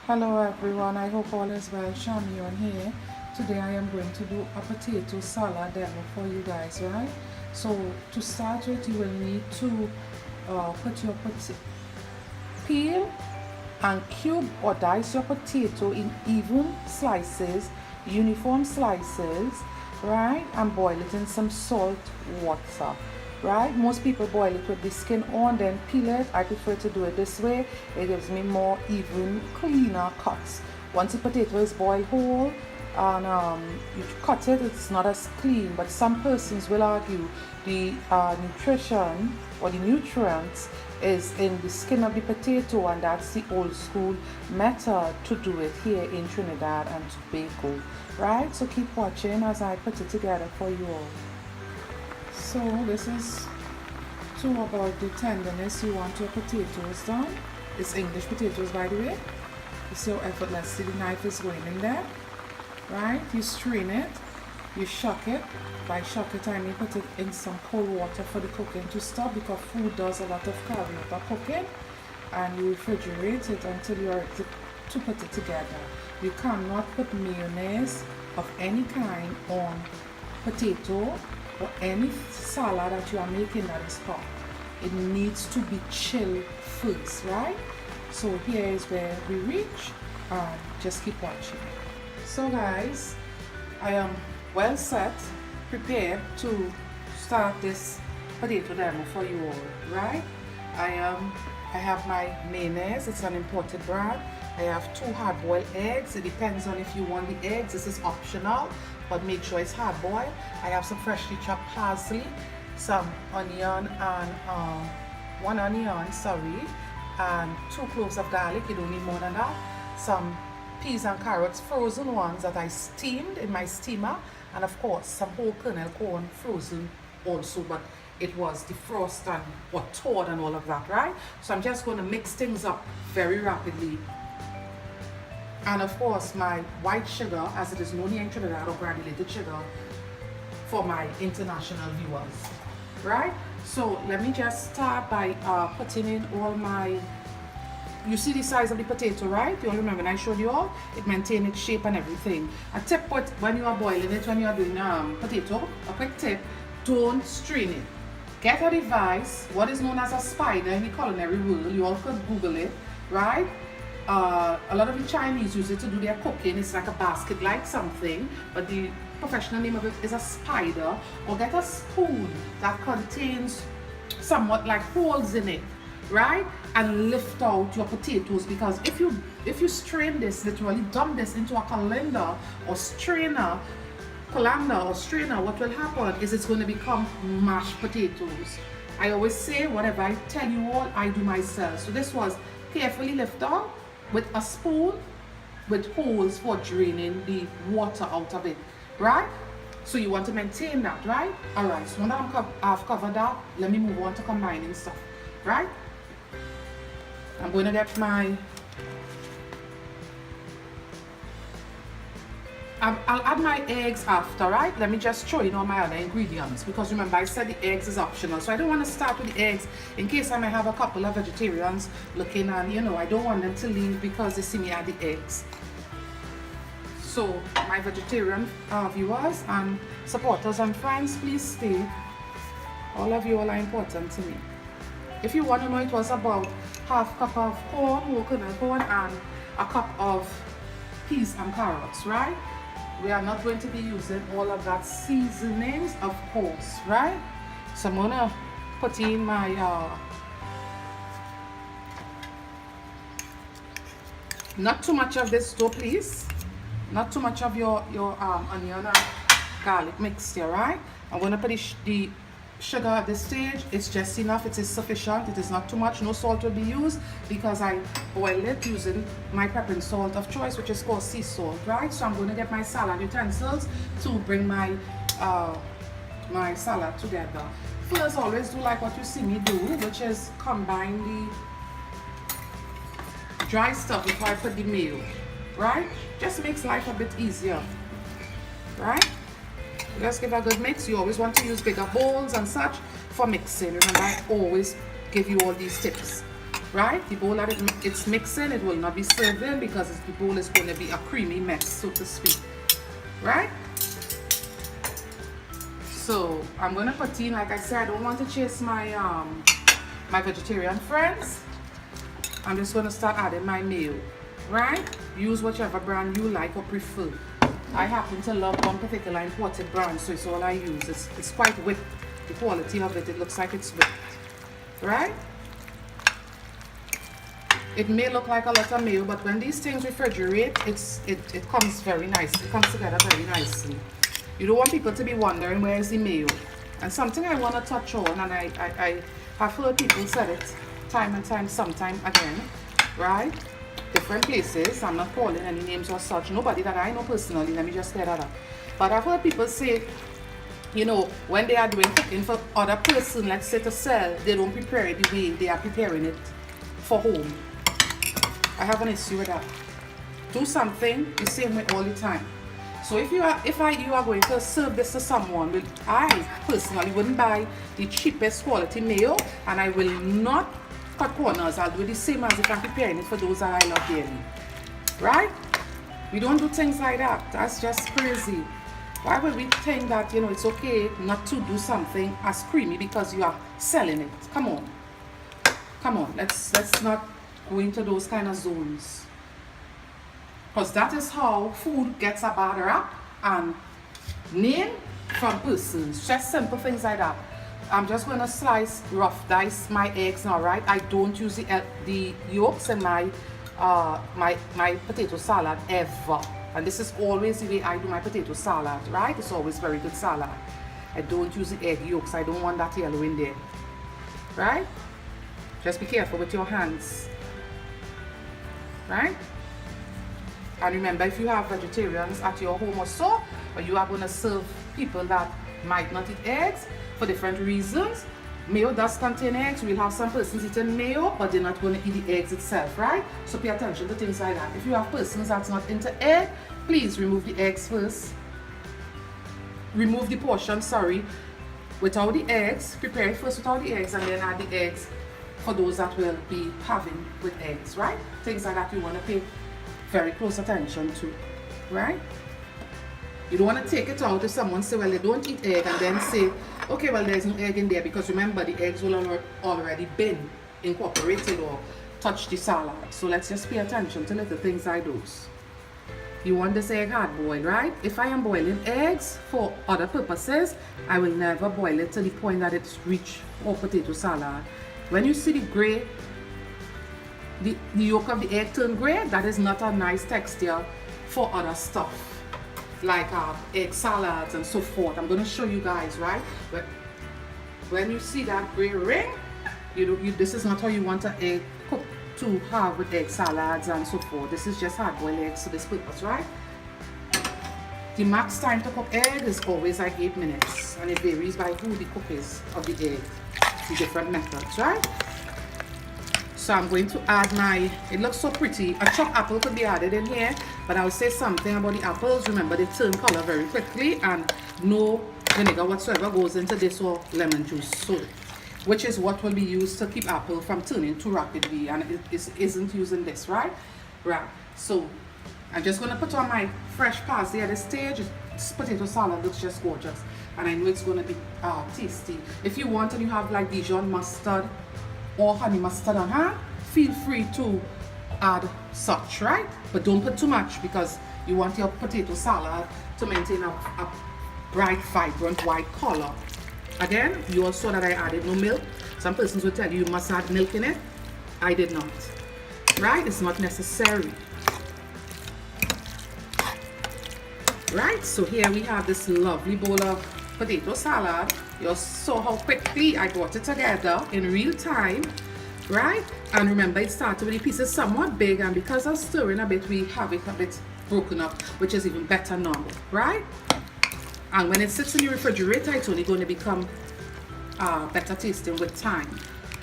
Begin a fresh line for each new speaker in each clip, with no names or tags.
Hello everyone, I hope all is well. Shami on here. Today I am going to do a potato salad demo for you guys, right? So to start with, you will need to put your peel and cube or dice your potato in even slices, uniform slices, right? And boil it in some salt water, right? Most people boil it with the skin on, then peel it. I prefer to do it this way. It gives me more even, cleaner cuts. Once the potato is boiled whole and you cut it, it's not as clean, but some persons will argue the nutrition or the nutrients is in the skin of the potato, and that's the old school method to do it here in Trinidad and Tobago, right? So keep watching as I put it together for you all. So this is to about the tenderness you want your potatoes done. It's English potatoes, by the way. You see how effortlessly the knife is going in there, right? You strain it, you shock it. By shock it, I mean put it in some cold water for the cooking to stop, because food does a lot of carry over cooking, and you refrigerate it until you're ready to put it together. You cannot put mayonnaise of any kind on potato or any salad that you are making that is hot. It needs to be chilled first, right? So here is where we reach, and just keep watching. So guys, I am well set, prepared to start this potato demo for you all, right? I have my mayonnaise. It's an imported brand. I have 2 hard-boiled eggs. It depends on if you want the eggs. This is optional, but make sure it's hard-boiled. I have some freshly chopped parsley, some onion and 1 onion, sorry, and 2 cloves of garlic. You don't need more than that. Some peas and carrots, frozen ones that I steamed in my steamer, and of course some whole kernel corn, frozen also, but it was defrosted or thawed and all of that, right? So I'm just going to mix things up very rapidly. And of course my white sugar, as it is known here in Trinidad, or granulated sugar for my international viewers, right? So let me just start by putting in all my, you see the size of the potato, right? You all remember when I showed you all, it maintained its shape and everything. A tip when you are boiling it, when you are doing potato, a quick tip, don't strain it. Get a device, what is known as a spider in the culinary world. You all could Google it, right? A lot of the Chinese use it to do their cooking. It's like a basket-like something, but the professional name of it is a spider. Or get a spoon that contains somewhat like holes in it, right? And lift out your potatoes, because if you strain this, literally dump this into a colander or strainer, what will happen is it's going to become mashed potatoes. I always say, whatever I tell you all, I do myself. So this was carefully lifted out with a spoon with holes for draining the water out of it, right? So you want to maintain that, right? All right, so now I've covered that, let me move on to combining stuff, right? I'm going to get my, I'll add my eggs after, right? Let me just throw in all my other ingredients, because remember I said the eggs is optional. So I don't want to start with the eggs in case I may have a couple of vegetarians looking, and I don't want them to leave because they see me add the eggs. So my vegetarian viewers and supporters and friends, please stay. All of you all are important to me. If you want to know, it was about half cup of corn, whole kernel corn, and a cup of peas and carrots, right? We are not going to be using all of that seasonings, of course, right? So I'm gonna put in my not too much of this though, please. Not too much of your onion and garlic mixture, right? I'm gonna put the sugar at this stage. It's just enough, it is sufficient, it is not too much. No salt will be used because I boiled it using my pepper salt of choice, which is called sea salt, right? So I'm going to get my salad utensils to bring my my salad together. First, always do like what you see me do, which is combine the dry stuff before I put the meal, right? Just makes life a bit easier, right? Just give a good mix. You always want to use bigger bowls and such for mixing. Remember, I always give you all these tips. right? The bowl that it's mixing, it will not be serving because the bowl is going to be a creamy mess, so to speak, right? So I'm going to put in, like I said, I don't want to chase my my vegetarian friends. I'm just going to start adding my mayo, right? Use whichever brand you like or prefer. I happen to love one particular imported brand, so it's all I use. It's quite whipped. The quality of it looks like it's whipped, right? It may look like a lot of mayo, but when these things refrigerate, it comes very nice. It comes together very nicely. You don't want people to be wondering where is the mayo. And something I want to touch on, and I have heard people say it time and time, sometime again, right? Different places. I'm not calling any names or such. Nobody that I know personally. Let me just clear that up. But I've heard people say, you know, when they are doing cooking for other person, let's say to sell, they don't prepare it the way they are preparing it for home. I have an issue with that. Do something the same way all the time. So if you are going to serve this to someone, I personally wouldn't buy the cheapest quality mayo, and I will not cut corners. I'll do the same as if I'm preparing it for those that I love dearly. Right? We don't do things like that. That's just crazy. Why would we think that, you know, it's okay not to do something as creamy because you are selling it? Come on. Come on. Let's not go into those kind of zones. Because that is how food gets a bad rap and name from persons. Just simple things like that. I'm just going to rough dice my eggs now, right? I don't use the yolks in my my potato salad ever. And this is always the way I do my potato salad, right? It's always very good salad. I don't use the egg yolks. I don't want that yellow in there, right? Just be careful with your hands, right? And remember, if you have vegetarians at your home or so, or you are going to serve people that might not eat eggs for different reasons, mayo does contain eggs. We'll have some persons eating mayo, but they're not going to eat the eggs itself, right? So pay attention to things like that. If you have persons that's not into egg, please remove the eggs first. Remove the portion, sorry, without the eggs. Prepare it first without the eggs, and then add the eggs for those that will be having with eggs, right? Things like that you want to pay very close attention to, right? You don't want to take it out if someone say, well, they don't eat egg, and then say, okay, well, there's no egg in there, because remember, the eggs will already been incorporated or touched the salad. So let's just pay attention to little things like those. You want this egg hard boiled, right? If I am boiling eggs for other purposes, I will never boil it to the point that it's reached for potato salad. When you see the gray, the yolk of the egg turn gray, that is not a nice texture for other stuff like egg salads and so forth. I'm going to show you guys, right? But when you see that gray ring, this is not how you want an egg cooked to have with egg salads and so forth. This is just hard-boiled eggs for this purpose, right? The max time to cook egg is always like 8 minutes, and it varies by who the cook is of the egg, the different methods, right? So I'm going to add it looks so pretty. A chopped apple could be added in here, but I'll say something about the apples. Remember, they turn color very quickly, and no vinegar whatsoever goes into this or lemon juice, so which is what will be used to keep apple from turning too rapidly, and it isn't using this, right? Right. So I'm just going to put on my fresh parsley at this stage. This potato salad looks just gorgeous, and I know it's going to be tasty. If you want and you have like Dijon mustard or honey mustard on hand, feel free to add such, right? But don't put too much, because you want your potato salad to maintain a bright, vibrant white color. Again, you also saw that I added no milk. Some persons will tell you you must add milk in it. I did not, right? It's not necessary, right? So here we have this lovely bowl of potato salad. You saw how quickly I got it together in real time, right? And remember, it started with the pieces somewhat big, and because of stirring a bit, we have it a bit broken up, which is even better now, right? And when it sits in your refrigerator, it's only going to become better tasting with time.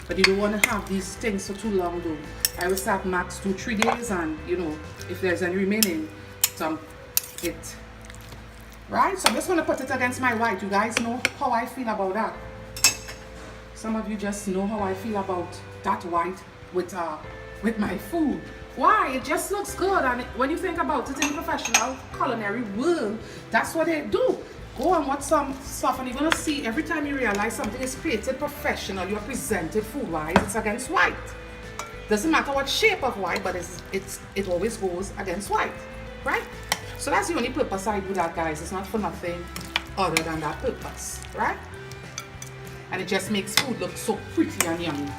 But you don't want to have these things for too long though. I will start max 2-3 days, and you know, if there's any remaining, it. Right, so I'm just going to put it against my white. You guys know how I feel about that. Some of you just know how I feel about that white with my food. Why? It just looks good, and when you think about it in the professional culinary world, that's what they do. Go and watch some stuff and you're gonna see every time you realize something is created professional, you're presented food-wise, it's against white. Doesn't matter what shape of white, but it always goes against white, right? So that's the only purpose I do that, guys. It's not for nothing other than that purpose, right? And it just makes food look so pretty and yummy.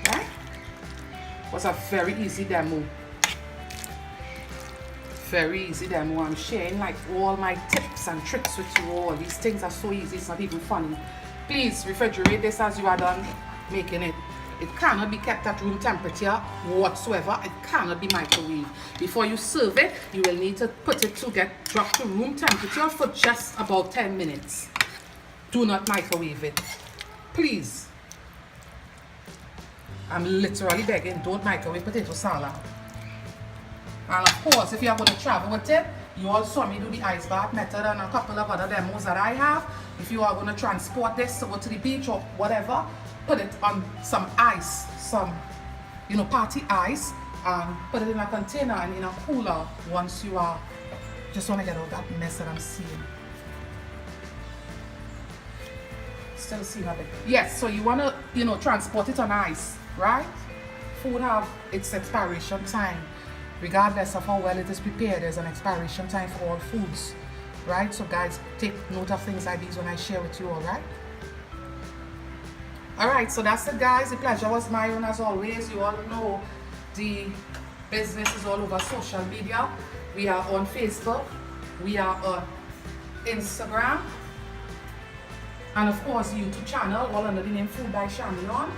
Right? It was a very easy demo. Very easy demo. I'm sharing like all my tips and tricks with you all. These things are so easy, it's not even funny. Please refrigerate this as you are done making it. It cannot be kept at room temperature whatsoever. It cannot be microwaved. Before you serve it, you will need to put it to get dropped to room temperature for just about 10 minutes. Do not microwave it. Please. I'm literally begging, don't microwave potato salad. And of course, if you are going to travel with it, you all saw me do the ice bath method and a couple of other demos that I have. If you are going to transport this to go to the beach or whatever, put it on some ice, some, party ice, and put it in a container and in a cooler once you are, just want to get out that mess that I'm seeing. Still seeing a bit. Yes, so you want to, transport it on ice, right? Food have its expiration time. Regardless of how well it is prepared, there's an expiration time for all foods, right? So guys, take note of things like these when I share with you, all right? All right, so that's it, guys. The pleasure was my own as always. You all know the business is all over social media. We are on Facebook, we are on Instagram, and of course YouTube channel, all under the name Food by Shamion.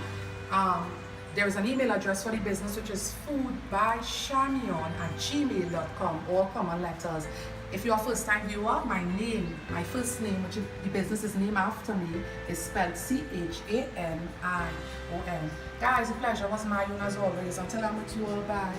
There is an email address for the business, which is foodbyshamion@gmail.com, all common letters. If you're a first-time viewer, my first name, which is the business is named after me, is spelled Chamion. Guys, the pleasure was my own as always. Until I'm with you all, bye.